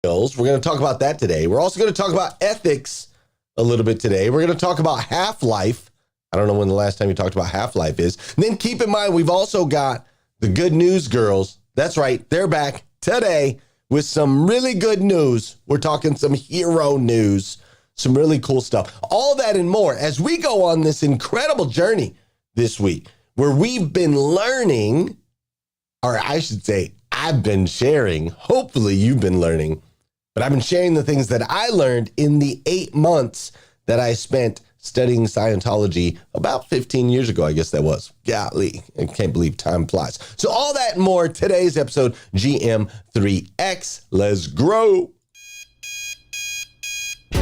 We're going to talk about that today. We're also going to talk about ethics a little bit today. We're going to talk about Half-Life. I don't know when the last time you talked about Half-Life is. And then keep in mind, we've also got the Good News Girls. That's right. They're back today with some really good news. We're talking some hero news, some really cool stuff. All that and more as we go on this incredible journey this week where we've been learning, or I should say, I've been sharing. Hopefully you've been learning, but I've been sharing the things that I learned in the 8 months that I spent studying Scientology about 15 years ago, I guess that was. Golly, I can't believe time flies. So all that and more, today's episode, GM3X. Let's grow.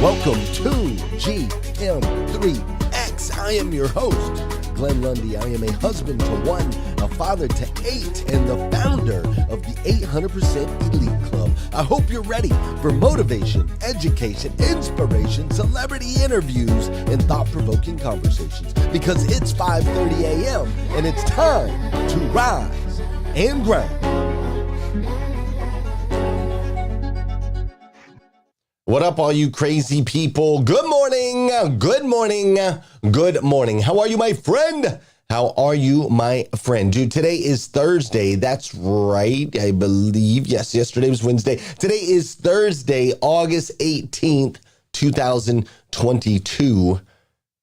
Welcome to GM3X. I am your host, Glenn Lundy. I am a husband to one, a father to 8, and the founder of the 800% Elite Club. I hope you're ready for motivation, education, inspiration, celebrity interviews, and thought-provoking conversations because it's 5:30 a.m. and it's time to rise and grind. What up, all you crazy people? Good morning, good morning, good morning. How are you, my friend? How are you, my friend? Dude, today is Thursday. That's right, I believe. Yes, yesterday was Wednesday. Today is Thursday, August 18th, 2022.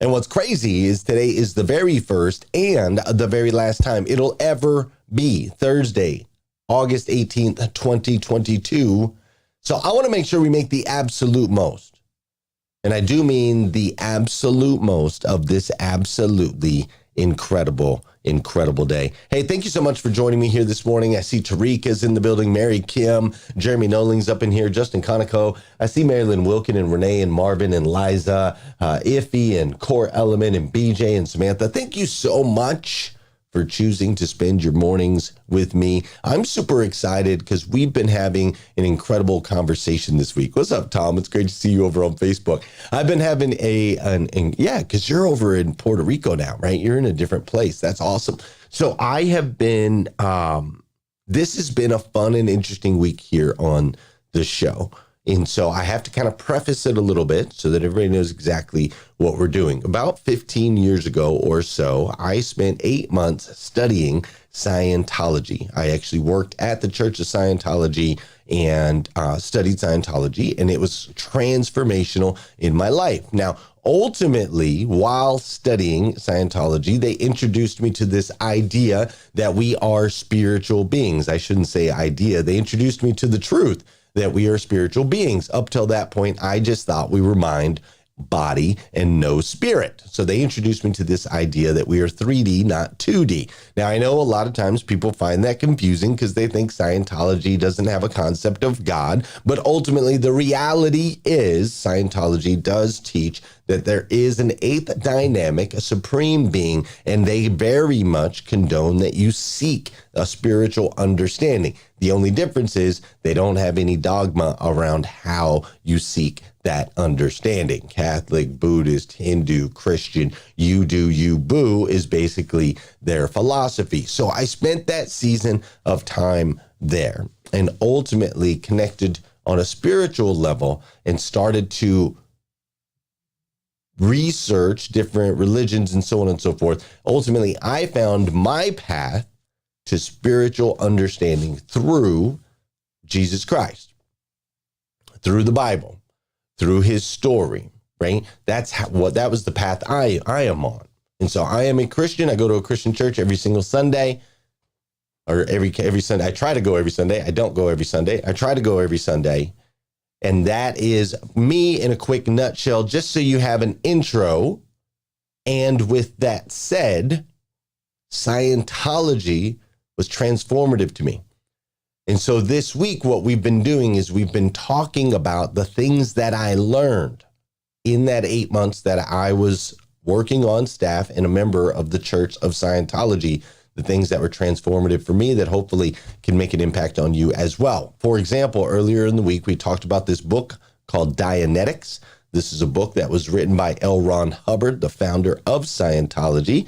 And what's crazy is today is the very first and the very last time it'll ever be Thursday, August 18th, 2022. So I want to make sure we make the absolute most. And I do mean the absolute most of this absolutely incredible day. Hey, thank you so much for joining me here this morning. I see Tariq is in the building, Mary Kim, Jeremy Noling's up in here, Justin Conoco. I see Marilyn Wilkin and Renee and Marvin and Liza, Iffy and Core Element and BJ and Samantha. Thank you so much for choosing to spend your mornings with me. I'm super excited because we've been having an incredible conversation this week. What's up, Tom? It's great to see you over on Facebook. I've been having because you're over in Puerto Rico now, right? You're in a different place. That's awesome. So I have been, this has been a fun and interesting week here on the show. And so I have to kind of preface it a little bit so that everybody knows exactly what we're doing. About 15 years ago or so, I spent 8 months studying Scientology. I actually worked at the Church of Scientology and studied Scientology, and it was transformational in my life. Now, ultimately, while studying Scientology, they introduced me to this idea that we are spiritual beings. I shouldn't say idea. They introduced me to the truth that we are spiritual beings. Up till that point, I just thought we were mind, body, and no spirit. So they introduced me to this idea that we are 3D, not 2D. Now, I know a lot of times people find that confusing because they think Scientology doesn't have a concept of God, but ultimately the reality is Scientology does teach that there is an eighth dynamic, a supreme being, and they very much condone that you seek a spiritual understanding. The only difference is they don't have any dogma around how you seek that understanding. Catholic, Buddhist, Hindu, Christian, you do, you boo is basically their philosophy. So I spent that season of time there and ultimately connected on a spiritual level and started to research different religions and so on and so forth. Ultimately, I found my path to spiritual understanding through Jesus Christ, through the Bible, through his story, right? That was the path I am on. And so I am a Christian. I go to a Christian church every single Sunday, or every Sunday. I try to go every Sunday. I don't go every Sunday. I try to go every Sunday. And that is me in a quick nutshell, just so you have an intro. And with that said, Scientology was transformative to me. And so this week, what we've been doing is we've been talking about the things that I learned in that 8 months that I was working on staff and a member of the Church of Scientology, the things that were transformative for me that hopefully can make an impact on you as well. For example, earlier in the week, we talked about this book called Dianetics. This is a book that was written by L. Ron Hubbard, the founder of Scientology,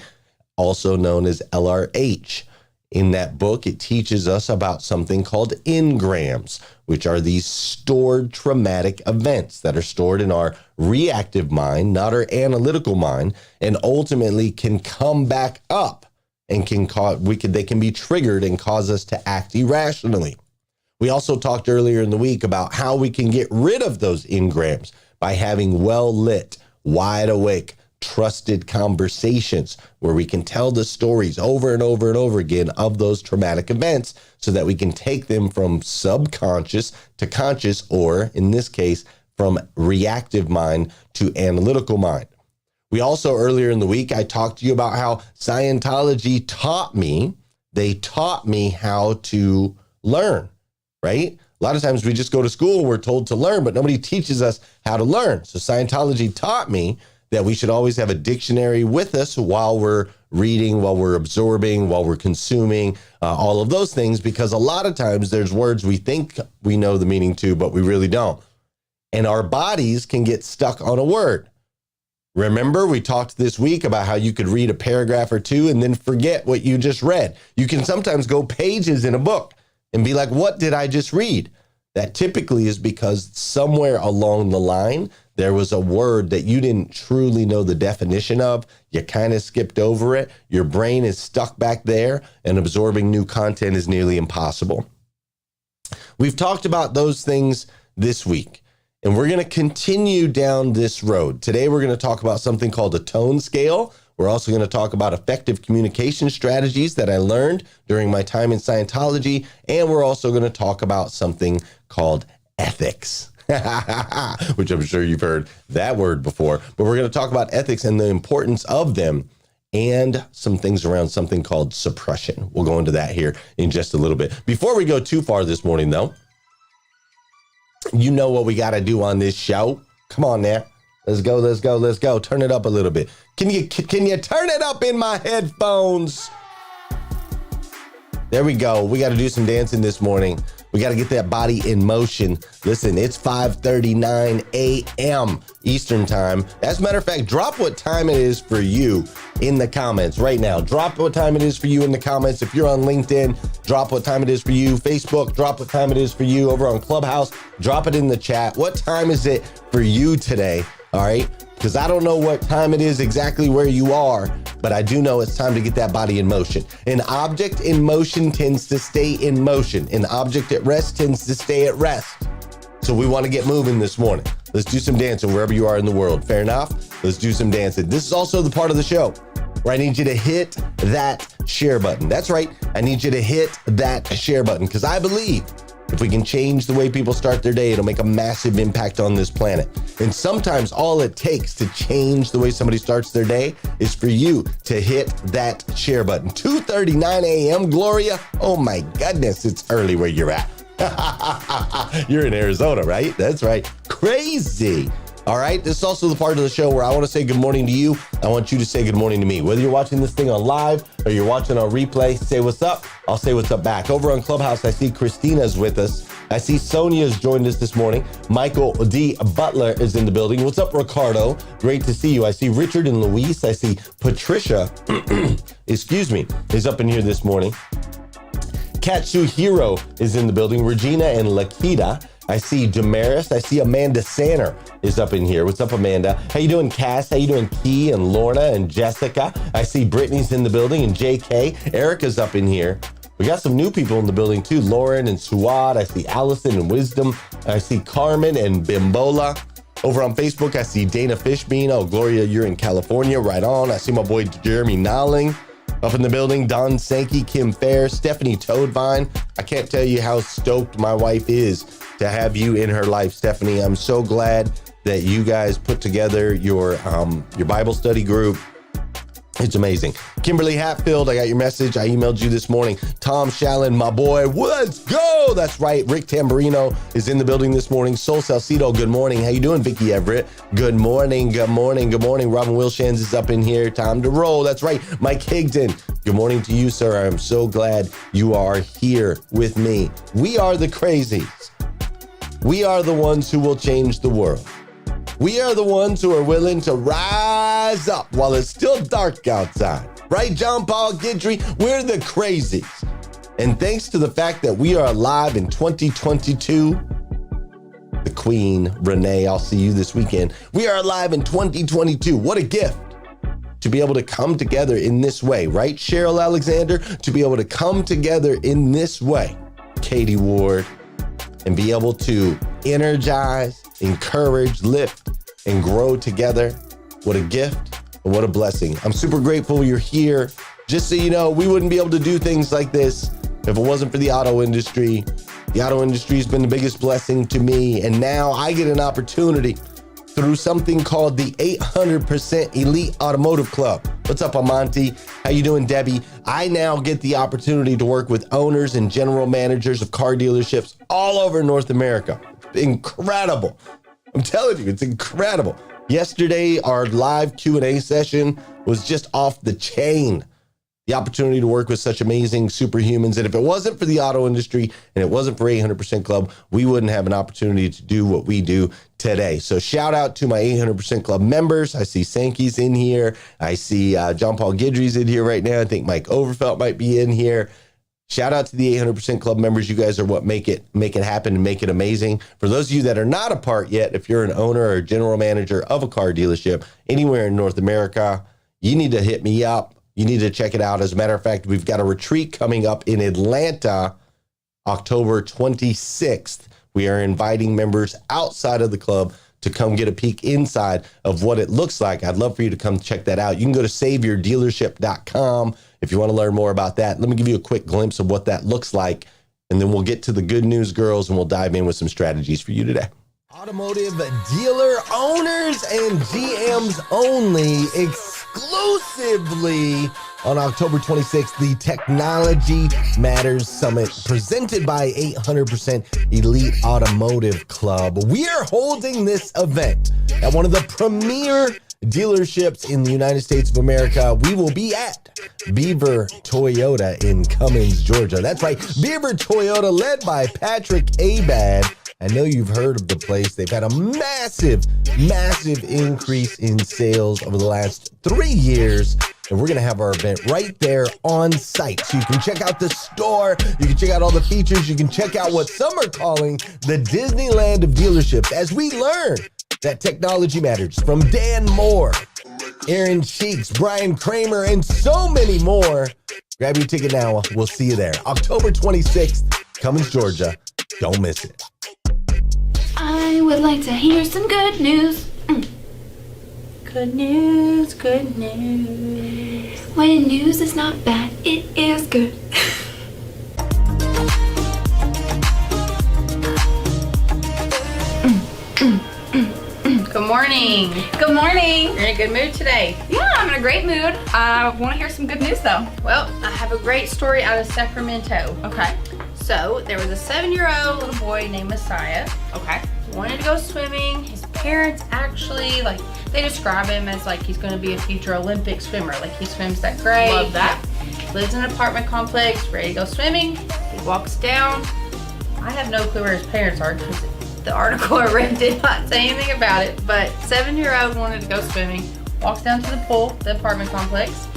also known as LRH. In that book, it teaches us about something called engrams, which are these stored traumatic events that are stored in our reactive mind, not our analytical mind, and ultimately can come back up and they can be triggered and cause us to act irrationally. We also talked earlier in the week about how we can get rid of those engrams by having well-lit, wide awake, trusted conversations where we can tell the stories over and over and over again of those traumatic events so that we can take them from subconscious to conscious, or in this case, from reactive mind to analytical mind. We also, earlier in the week, I talked to you about how Scientology taught me how to learn, right? A lot of times we just go to school, we're told to learn, but nobody teaches us how to learn. So Scientology taught me that we should always have a dictionary with us while we're reading, while we're absorbing, while we're consuming, all of those things, because a lot of times there's words we think we know the meaning to, but we really don't. And our bodies can get stuck on a word. Remember, we talked this week about how you could read a paragraph or two and then forget what you just read. You can sometimes go pages in a book and be like, what did I just read? That typically is because somewhere along the line, there was a word that you didn't truly know the definition of. You kind of skipped over it. Your brain is stuck back there, and absorbing new content is nearly impossible. We've talked about those things this week, and we're going to continue down this road. Today, we're going to talk about something called a tone scale. We're also going to talk about effective communication strategies that I learned during my time in Scientology. And we're also going to talk about something called ethics, which I'm sure you've heard that word before. But we're going to talk about ethics and the importance of them, and some things around something called suppression. We'll go into that here in just a little bit. Before we go too far this morning, though, you know what we got to do on this show. Come on now. Let's go, let's go, let's go. Turn it up a little bit. Can you turn it up in my headphones? There we go. We got to do some dancing this morning. We got to get that body in motion. Listen, it's 5:39 a.m. Eastern time. As a matter of fact, drop what time it is for you in the comments right now. Drop what time it is for you in the comments. If you're on LinkedIn, drop what time it is for you. Facebook, drop what time it is for you. Over on Clubhouse, drop it in the chat. What time is it for you today? All right, because I don't know what time it is exactly where you are, but I do know it's time to get that body in motion. An object in motion tends to stay in motion. An object at rest tends to stay at rest. So we want to get moving this morning. Let's do some dancing wherever you are in the world. Fair enough? Let's do some dancing. This is also the part of the show where I need you to hit that share button. That's right. I need you to hit that share button, because I believe if we can change the way people start their day, it'll make a massive impact on this planet. And sometimes all it takes to change the way somebody starts their day is for you to hit that share button. 2:39 a.m., Gloria. Oh my goodness, it's early where you're at. You're in Arizona, right? That's right. Crazy. All right. This is also the part of the show where I want to say good morning to you. I want you to say good morning to me. Whether you're watching this thing on live or you're watching on replay, say what's up. I'll say what's up back. Over on Clubhouse, I see Christina's with us. I see Sonia's joined us this morning. Michael D. Butler is in the building. What's up, Ricardo? Great to see you. I see Richard and Luis. I see Patricia, excuse me, is up in here this morning. Katsuhiro is in the building. Regina and Lakita. I see Damaris. I see Amanda Sanner is up in here. What's up, Amanda? How you doing, Cass? How you doing, Key and Lorna and Jessica? I see Brittany's in the building and JK. Erica's up in here. We got some new people in the building too. Lauren and Suad. I see Allison and Wisdom. I see Carmen and Bimbola. Over on Facebook, I see Dana Fishbean. Oh, Gloria, you're in California. Right on. I see my boy Jeremy Nolling up in the building. Don Sankey, Kim Fair, Stephanie Toadvine. I can't tell you how stoked my wife is to have you in her life, Stephanie. I'm so glad that you guys put together your Bible study group. It's amazing. Kimberly Hatfield, I got your message. I emailed you this morning. Tom Shallon, my boy, let's go. That's right. Rick Tamburino is in the building this morning. Sol Salcido, good morning. How you doing, Vicky Everett? Good morning, good morning, good morning. Robin Wilshans is up in here. Time to roll. That's right. Mike Higdon, good morning to you, sir. I'm so glad you are here with me. We are the crazies. We are the ones who will change the world. We are the ones who are willing to rise up while it's still dark outside. Right, John Paul Guidry? We're the crazies. And thanks to the fact that we are alive in 2022, the Queen, Renee, I'll see you this weekend. We are alive in 2022. What a gift to be able to come together in this way, right, Cheryl Alexander? To be able to come together in this way, Katie Ward, and be able to energize, encourage, lift, and grow together. What a gift and what a blessing. I'm super grateful you're here. Just so you know, we wouldn't be able to do things like this if it wasn't for the auto industry. The auto industry has been the biggest blessing to me, and now I get an opportunity through something called the 800% Elite Automotive Club. What's up, Amonte? How you doing, Debbie? I now get the opportunity to work with owners and general managers of car dealerships all over North America. It's incredible. I'm telling you, it's incredible. Yesterday, our live Q&A session was just off the chain. The opportunity to work with such amazing superhumans. And if it wasn't for the auto industry and it wasn't for 800% Club, we wouldn't have an opportunity to do what we do today. So shout out to my 800% Club members. I see Sankey's in here. I see John Paul Guidry's in here right now. I think Mike Overfelt might be in here. Shout out to the 800% Club members. You guys are what make it happen and make it amazing. For those of you that are not a part yet, if you're an owner or general manager of a car dealership anywhere in North America, you need to hit me up. You need to check it out. As a matter of fact, we've got a retreat coming up in Atlanta, October 26th. We are inviting members outside of the club to come get a peek inside of what it looks like. I'd love for you to come check that out. You can go to saveyourdealership.com if you want to learn more about that. Let me give you a quick glimpse of what that looks like, and then we'll get to the good news, girls, and we'll dive in with some strategies for you today. Automotive dealer owners and GMs only, exclusively on October 26th, the Technology Matters Summit presented by 800% Elite Automotive Club. We are holding this event at one of the premier dealerships in the United States of America. We will be at Beaver Toyota in Cummins, Georgia. That's right, Beaver Toyota, led by Patrick Abad. I know you've heard of the place. They've had a massive increase in sales over the last 3 years. And we're going to have our event right there on site. So you can check out the store. You can check out all the features. You can check out what some are calling the Disneyland of dealerships as we learn that technology matters from Dan Moore, Aaron Cheeks, Brian Kramer, and so many more. Grab your ticket now. We'll see you there. October 26th, Cummins, Georgia. Don't miss it. I would like to hear some good news. Good news, good news. When news is not bad, it is good. Good morning. Good morning. You're in a good mood today. Yeah, I'm in a great mood. I want to hear some good news though. Well, I have a great story out of Sacramento. Okay. So, there was a 7-year-old little boy named Messiah. Okay. Wanted to go swimming. His parents actually, they describe him as he's going to be a future Olympic swimmer. He swims that great. Love that. Lives in an apartment complex, ready to go swimming. He walks down. I have no clue where his parents are because the article I read did not say anything about it. But 7-year-old wanted to go swimming. Walks down to the pool, the apartment complex,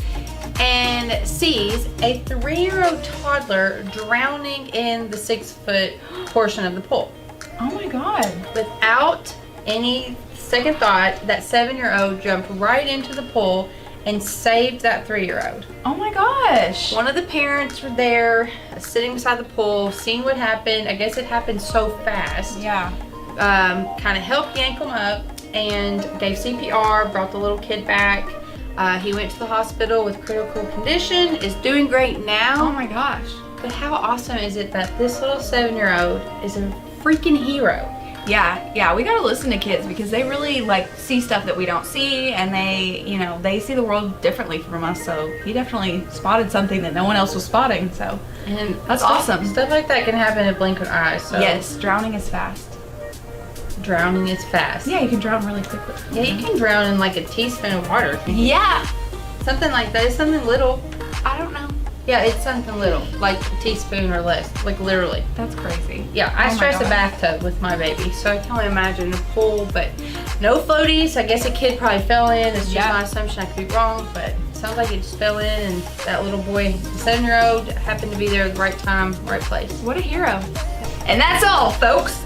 and sees a 3-year-old toddler drowning in the 6-foot portion of the pool. Oh my God. Without any second thought, that 7-year-old jumped right into the pool and saved that 3-year-old. Oh my gosh. One of the parents were there, sitting beside the pool, seeing what happened. I guess it happened so fast. Yeah. Kind of helped yank him up and gave CPR, brought the little kid back. He went to the hospital with critical condition, is doing great now. Oh my gosh. But how awesome is it that this little 7-year-old is a freaking hero? Yeah, we gotta listen to kids because they really see stuff that we don't see, and they see the world differently from us. So he definitely spotted something that no one else was spotting. So, and that's awesome. Stuff like that can happen in a blink of an eye. So yes, drowning is fast. Drowning is fast. Yeah, you can drown really quickly. Yeah, you can drown in a teaspoon of water. Yeah. Something like that. It's something little. I don't know. Yeah, it's something little, like a teaspoon or less, literally. That's crazy. Yeah, I stress a bathtub with my baby, so I can only imagine a pool, but no floaties. I guess a kid probably fell in. It's just my assumption. I could be wrong, but sounds like it just fell in, and that little boy, the 7-year-old, happened to be there at the right time, right place. What a hero. And that's all, folks.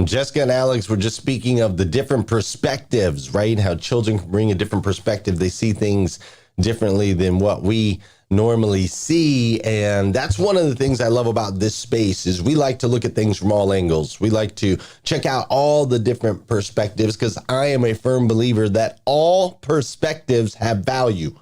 Jessica and Alex were just speaking of the different perspectives, right? How children can bring a different perspective. They see things differently than what we normally see. And that's one of the things I love about this space is we like to look at things from all angles. We like to check out all the different perspectives because I am a firm believer that all perspectives have value.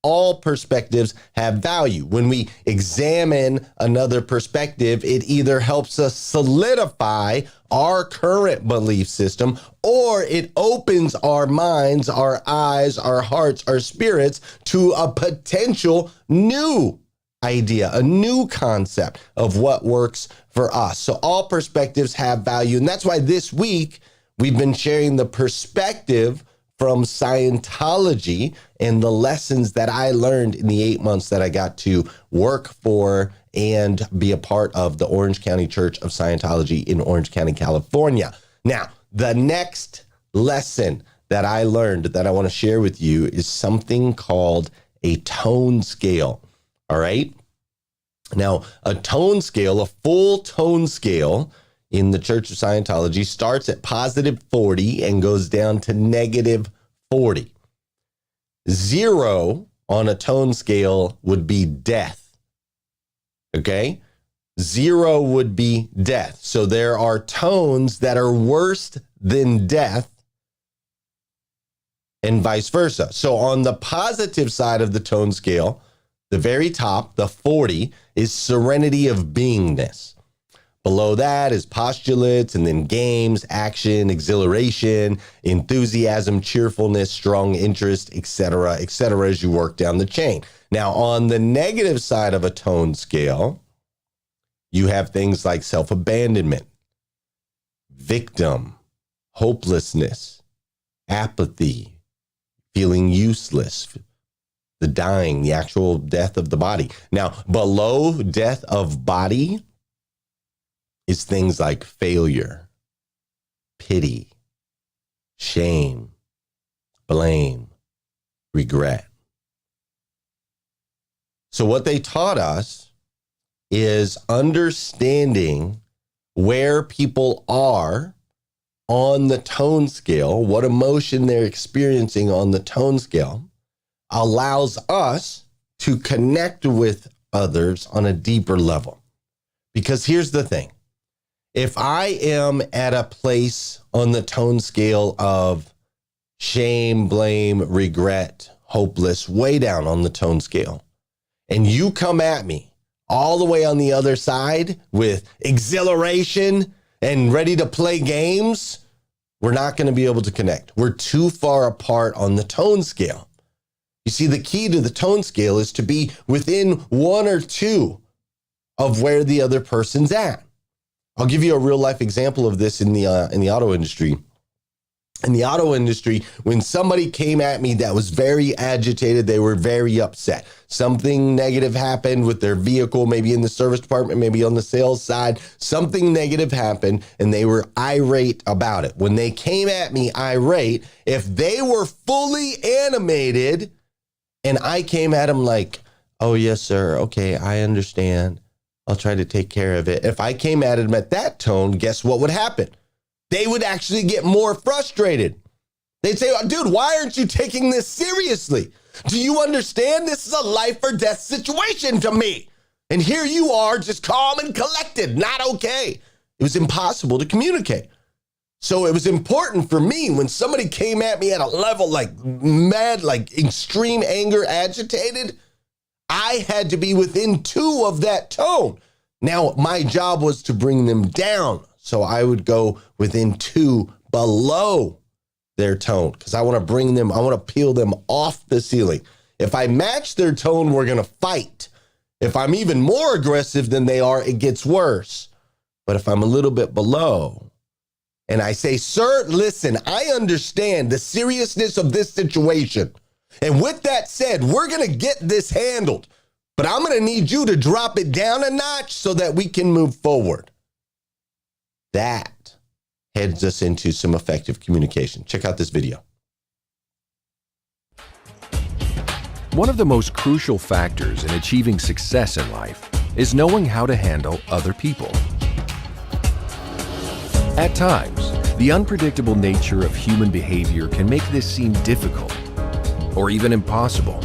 All perspectives have value. When we examine another perspective, it either helps us solidify our current belief system, or it opens our minds, our eyes, our hearts, our spirits to a potential new idea, a new concept of what works for us. So all perspectives have value. And that's why this week we've been sharing the perspective from Scientology and the lessons that I learned in the 8 months that I got to work for and be a part of the Orange County Church of Scientology in Orange County, California. Now, the next lesson that I learned that I want to share with you is something called a tone scale. All right. Now, a tone scale, a full tone scale in the Church of Scientology starts at positive 40 and goes down to negative 40. 0 on a tone scale would be death. Okay? 0 would be death. So there are tones that are worse than death and vice versa. So on the positive side of the tone scale, the very top, the 40, is serenity of beingness. Below that is postulates, and then games, action, exhilaration, enthusiasm, cheerfulness, strong interest, etc., as you work down the chain. Now, on the negative side of a tone scale, you have things like self-abandonment, victim, hopelessness, apathy, feeling useless, the dying, the actual death of the body. Now, below death of body is things like failure, pity, shame, blame, regret. So what they taught us is understanding where people are on the tone scale, what emotion they're experiencing on the tone scale, allows us to connect with others on a deeper level. Because here's the thing. If I am at a place on the tone scale of shame, blame, regret, hopeless, way down on the tone scale, and you come at me all the way on the other side with exhilaration and ready to play games, we're not going to be able to connect. We're too far apart on the tone scale. You see, the key to the tone scale is to be within 1 or 2 of where the other person's at. I'll give you a real life example of this in the auto industry. In the auto industry, when somebody came at me that was very agitated, they were very upset. Something negative happened with their vehicle, maybe in the service department, maybe on the sales side. Something negative happened and they were irate about it. When they came at me irate, if they were fully animated and I came at them like, oh, yes, sir. Okay, I understand. I'll try to take care of it. If I came at them at that tone, guess what would happen? They would actually get more frustrated. They'd say, dude, why aren't you taking this seriously? Do you understand? This is a life or death situation to me. And here you are just calm and collected, not okay. It was impossible to communicate. So it was important for me when somebody came at me at a level like mad, like extreme anger, agitated, I had to be within 2 of that tone. Now, my job was to bring them down. So I would go within 2 below their tone because I want to bring them, I want to peel them off the ceiling. If I match their tone, we're going to fight. If I'm even more aggressive than they are, it gets worse. But if I'm a little bit below and I say, sir, listen, I understand the seriousness of this situation. And with that said, we're going to get this handled. But I'm going to need you to drop it down a notch so that we can move forward. That heads us into some effective communication. Check out this video. One of the most crucial factors in achieving success in life is knowing how to handle other people. At times, the unpredictable nature of human behavior can make this seem difficult or even impossible.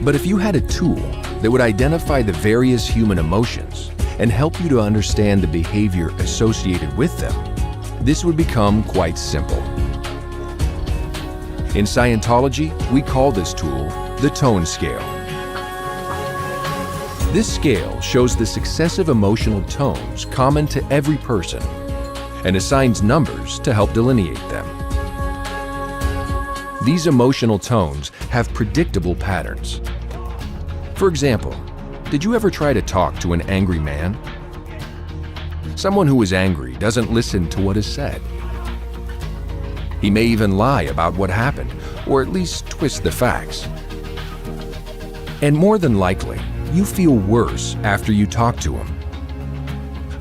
But if you had a tool that would identify the various human emotions and help you to understand the behavior associated with them, this would become quite simple. In Scientology, we call this tool the tone scale. This scale shows the successive emotional tones common to every person and assigns numbers to help delineate them. These emotional tones have predictable patterns. For example, did you ever try to talk to an angry man? Someone who is angry doesn't listen to what is said. He may even lie about what happened, or at least twist the facts. And more than likely, you feel worse after you talk to him.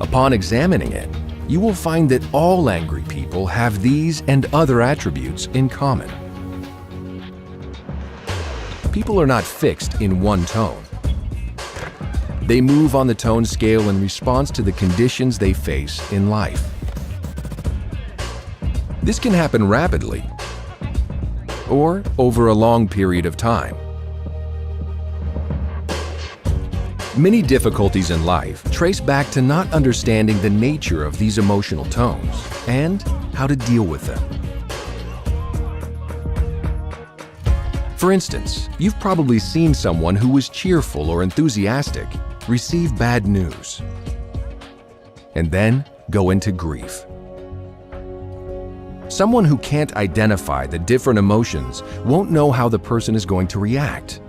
Upon examining it, you will find that all angry people have these and other attributes in common. People are not fixed in one tone. They move on the tone scale in response to the conditions they face in life. This can happen rapidly or over a long period of time. Many difficulties in life trace back to not understanding the nature of these emotional tones and how to deal with them. For instance, you've probably seen someone who was cheerful or enthusiastic receive bad news and then go into grief. Someone who can't identify the different emotions won't know how the person is going to react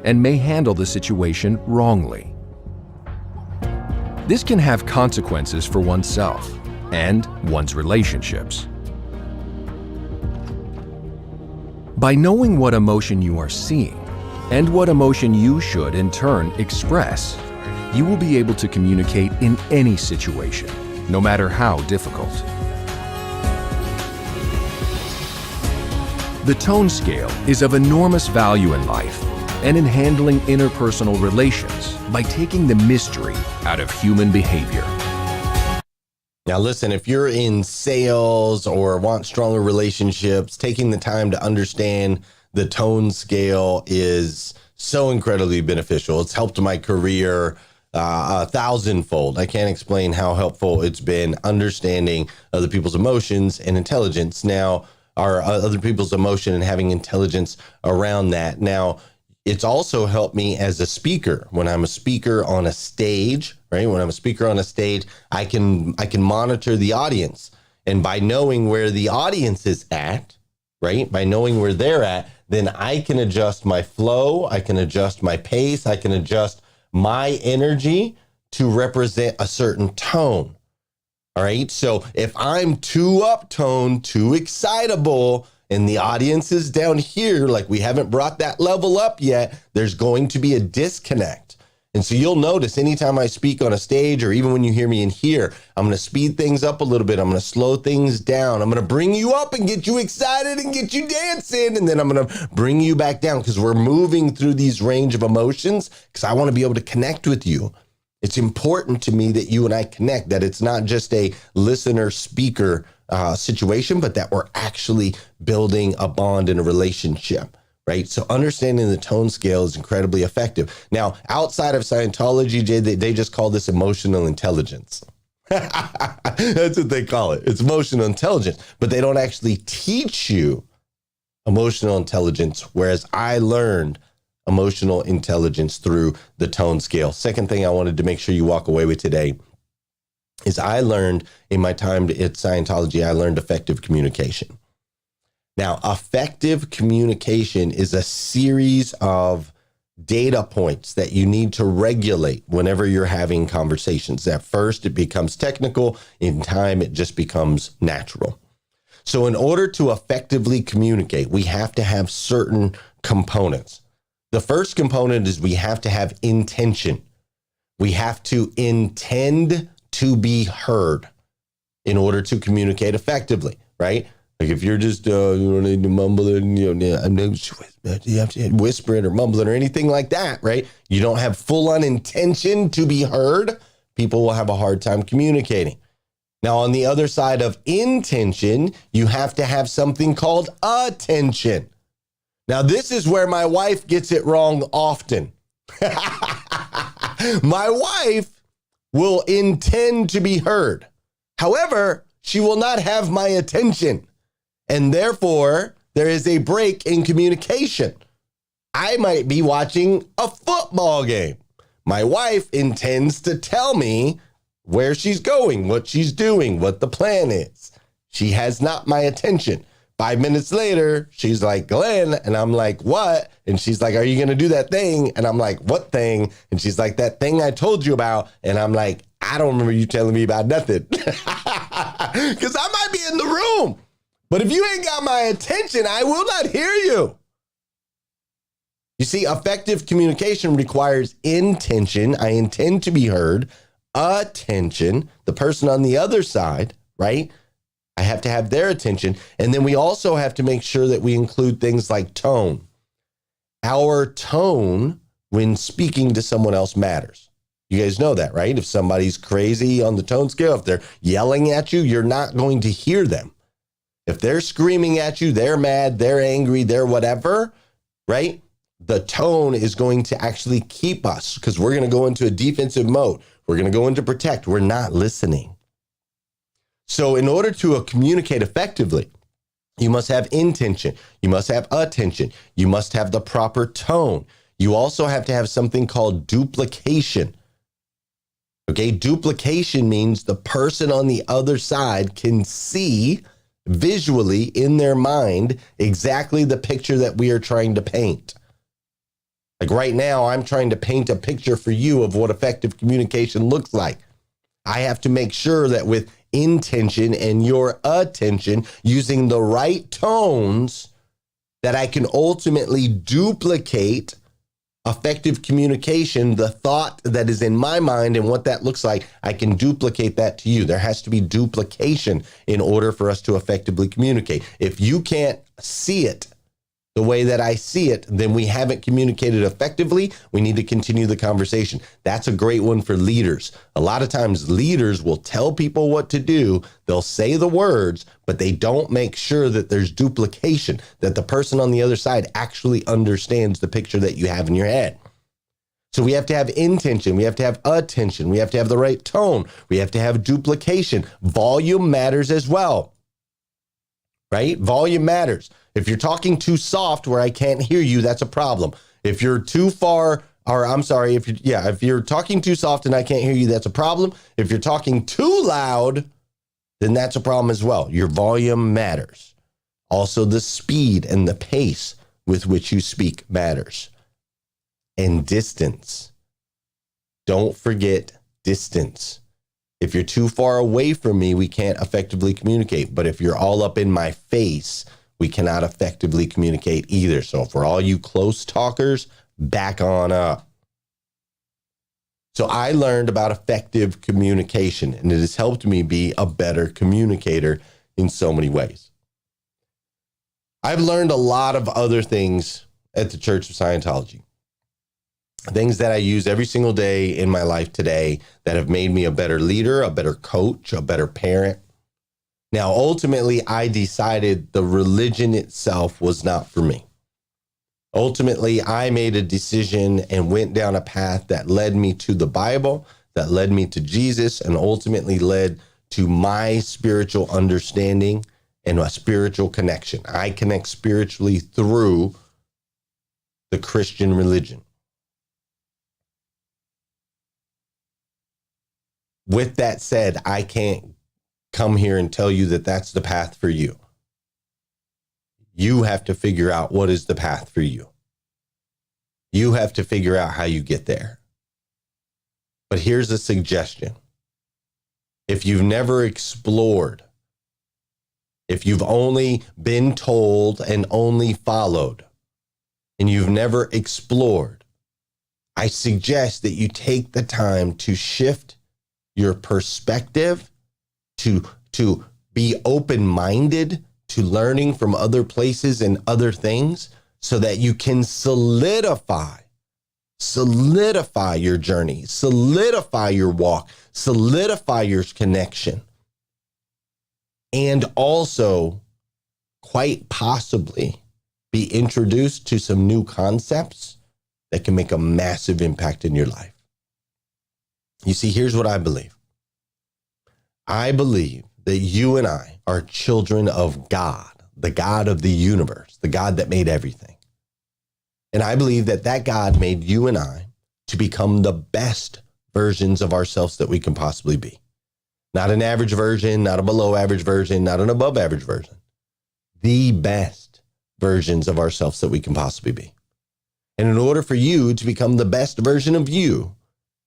and may handle the situation wrongly. This can have consequences for oneself and one's relationships. By knowing what emotion you are seeing and what emotion you should in turn express, you will be able to communicate in any situation, no matter how difficult. The tone scale is of enormous value in life and in handling interpersonal relations by taking the mystery out of human behavior. Now, listen, if you're in sales or want stronger relationships, taking the time to understand the tone scale is so incredibly beneficial. It's helped my career a thousandfold. I can't explain how helpful it's been understanding other people's emotions and intelligence. Now, our other people's emotion and having intelligence around that. Now, it's also helped me as a speaker. When I'm a speaker on a stage, right? When I'm a speaker on a stage, I can monitor the audience. And by knowing where the audience is at, right? By knowing where they're at, then I can adjust my flow, I can adjust my pace, I can adjust my energy to represent a certain tone. All right. So if I'm too uptoned, too excitable, and the audience is down here, like we haven't brought that level up yet, there's going to be a disconnect. And so you'll notice anytime I speak on a stage, or even when you hear me in here, I'm going to speed things up a little bit. I'm going to slow things down. I'm going to bring you up and get you excited and get you dancing. And then I'm going to bring you back down because we're moving through these range of emotions because I want to be able to connect with you. It's important to me that you and I connect, that it's not just a listener-speaker situation, but that we're actually building a bond and a relationship, right? So understanding the tone scale is incredibly effective. Now, outside of Scientology, Jay, they just call this emotional intelligence. That's what they call it. It's emotional intelligence, but they don't actually teach you emotional intelligence, whereas I learned emotional intelligence through the tone scale. Second thing I wanted to make sure you walk away with today is I learned in my time at Scientology, I learned effective communication. Now, effective communication is a series of data points that you need to regulate whenever you're having conversations. At first, it becomes technical. In time, it just becomes natural. So in order to effectively communicate, we have to have certain components. The first component is we have to have intention. We have to intend to be heard in order to communicate effectively, right? Like if you're just, you don't need to mumble it, you have to whisper it or mumble it or anything like that, right? You don't have full-on intention to be heard, people will have a hard time communicating. Now, on the other side of intention, you have to have something called attention. Now, this is where my wife gets it wrong often. My wife will intend to be heard. However, she will not have my attention. And therefore, there is a break in communication. I might be watching a football game. My wife intends to tell me where she's going, what she's doing, what the plan is. She has not my attention. 5 minutes later, she's like, Glenn, and I'm like, what? And she's like, are you going to do that thing? And I'm like, what thing? And she's like, that thing I told you about. And I'm like, I don't remember you telling me about nothing. Because I might be in the room. But if you ain't got my attention, I will not hear you. You see, effective communication requires intention. I intend to be heard. Attention. The person on the other side, right? I have to have their attention. And then we also have to make sure that we include things like tone. Our tone when speaking to someone else matters. You guys know that, right? If somebody's crazy on the tone scale, if they're yelling at you, you're not going to hear them. If they're screaming at you, they're mad, they're angry, they're whatever, right? The tone is going to actually keep us because we're going to go into a defensive mode. We're going to go into protect. We're not listening. So in order to communicate effectively, you must have intention. You must have attention. You must have the proper tone. You also have to have something called duplication. Okay, duplication means the person on the other side can see visually in their mind exactly the picture that we are trying to paint. Like right now, I'm trying to paint a picture for you of what effective communication looks like. I have to make sure that with intention and your attention, using the right tones, that I can ultimately duplicate effective communication, the thought that is in my mind and what that looks like, I can duplicate that to you. There has to be duplication in order for us to effectively communicate. If you can't see it the way that I see it, then we haven't communicated effectively. We need to continue the conversation. That's a great one for leaders. A lot of times leaders will tell people what to do. They'll say the words, but they don't make sure that there's duplication, that the person on the other side actually understands the picture that you have in your head. So we have to have intention. We have to have attention. We have to have the right tone. We have to have duplication. Volume matters as well, right? Volume matters. If you're talking too soft where I can't hear you, that's a problem. If you're too far, or I'm sorry, if you're talking too soft and I can't hear you, that's a problem. If you're talking too loud, then that's a problem as well. Your volume matters. Also, the speed and the pace with which you speak matters. And distance. Don't forget distance. If you're too far away from me, we can't effectively communicate. But if you're all up in my face, we cannot effectively communicate either. So for all you close talkers, back on up. So I learned about effective communication, and it has helped me be a better communicator in so many ways. I've learned a lot of other things at the Church of Scientology. Things that I use every single day in my life today that have made me a better leader, a better coach, a better parent. Now, ultimately, I decided the religion itself was not for me. Ultimately, I made a decision and went down a path that led me to the Bible, that led me to Jesus, and ultimately led to my spiritual understanding and a spiritual connection. I connect spiritually through the Christian religion. With that said, I can't come here and tell you that that's the path for you. You have to figure out what is the path for you. You have to figure out how you get there. But here's a suggestion. If you've never explored, if you've only been told and only followed, and you've never explored, I suggest that you take the time to shift your perspective, to be open-minded to learning from other places and other things, so that you can solidify your journey, solidify your walk, solidify your connection, and also quite possibly be introduced to some new concepts that can make a massive impact in your life. You see, here's what I believe. I believe that you and I are children of God, the God of the universe, the God that made everything. And I believe that that God made you and I to become the best versions of ourselves that we can possibly be. Not an average version, not a below average version, not an above average version. The best versions of ourselves that we can possibly be. And in order for you to become the best version of you,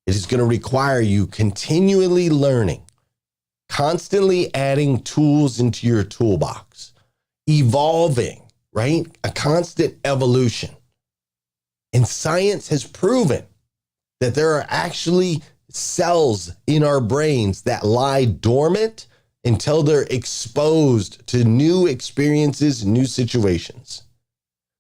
it is going to require you continually learning, constantly adding tools into your toolbox, evolving, right? A constant evolution. And science has proven that there are actually cells in our brains that lie dormant until they're exposed to new experiences, new situations.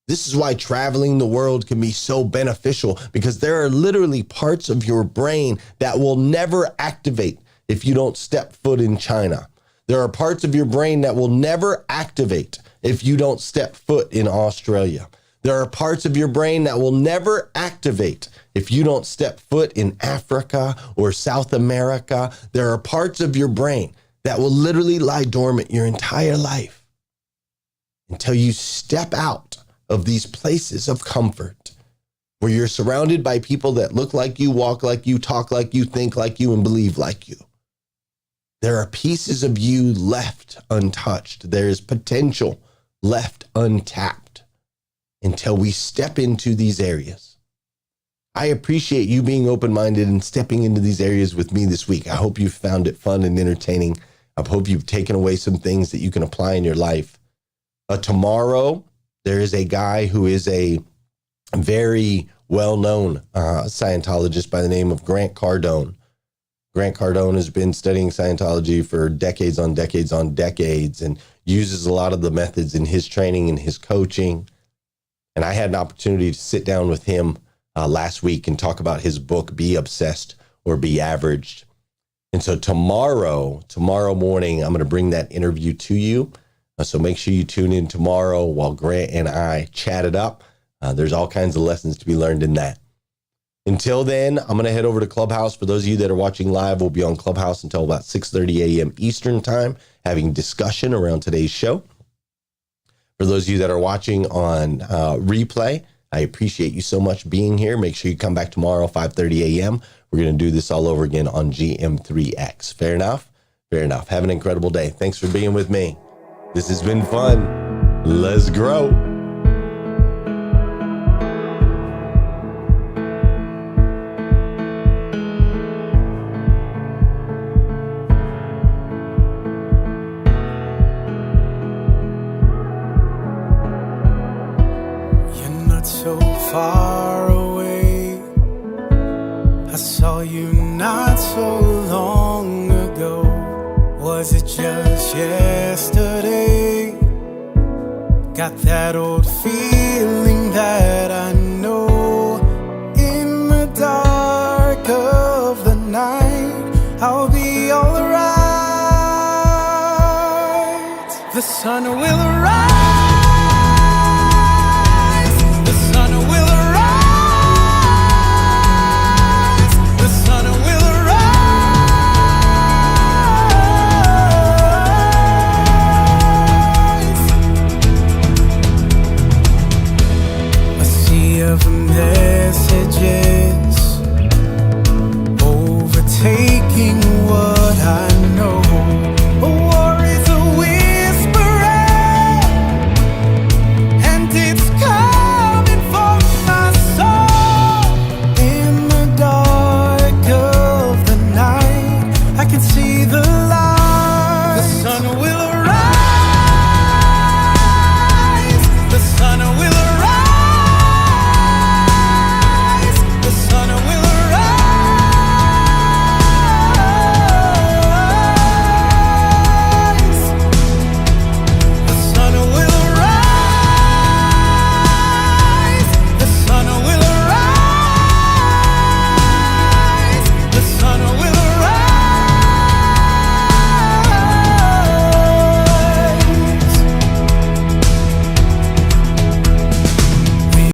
This is why traveling the world can be so beneficial, because there are literally parts of your brain that will never activate if you don't step foot in China. There are parts of your brain that will never activate if you don't step foot in Australia. There are parts of your brain that will never activate if you don't step foot in Africa or South America. There are parts of your brain that will literally lie dormant your entire life until you step out of these places of comfort where you're surrounded by people that look like you, walk like you, talk like you, think like you, and believe like you. There are pieces of you left untouched. There is potential left untapped until we step into these areas. I appreciate you being open-minded and stepping into these areas with me this week. I hope you found it fun and entertaining. I hope you've taken away some things that you can apply in your life. Tomorrow, there is a guy who is a very well-known Scientologist by the name of Grant Cardone. Grant Cardone has been studying Scientology for decades on decades on decades and uses a lot of the methods in his training and his coaching. And I had an opportunity to sit down with him last week and talk about his book, Be Obsessed or Be Averaged. And so tomorrow morning, I'm going to bring that interview to you. So make sure you tune in tomorrow while Grant and I chat it up. There's all kinds of lessons to be learned in that. Until then, I'm going to head over to Clubhouse. For those of you that are watching live, we'll be on Clubhouse until about 6:30 a.m. Eastern time, having discussion around today's show. For those of you that are watching on replay, I appreciate you so much being here. Make sure you come back tomorrow, 5:30 a.m. We're going to do this all over again on GM3X. Fair enough? Fair enough. Have an incredible day. Thanks for being with me. This has been fun. Let's grow. You're not so far away. I saw you not so long ago. Was it just yesterday? Got that old feeling that I know. In the dark of the night, I'll be alright. The sun will rise.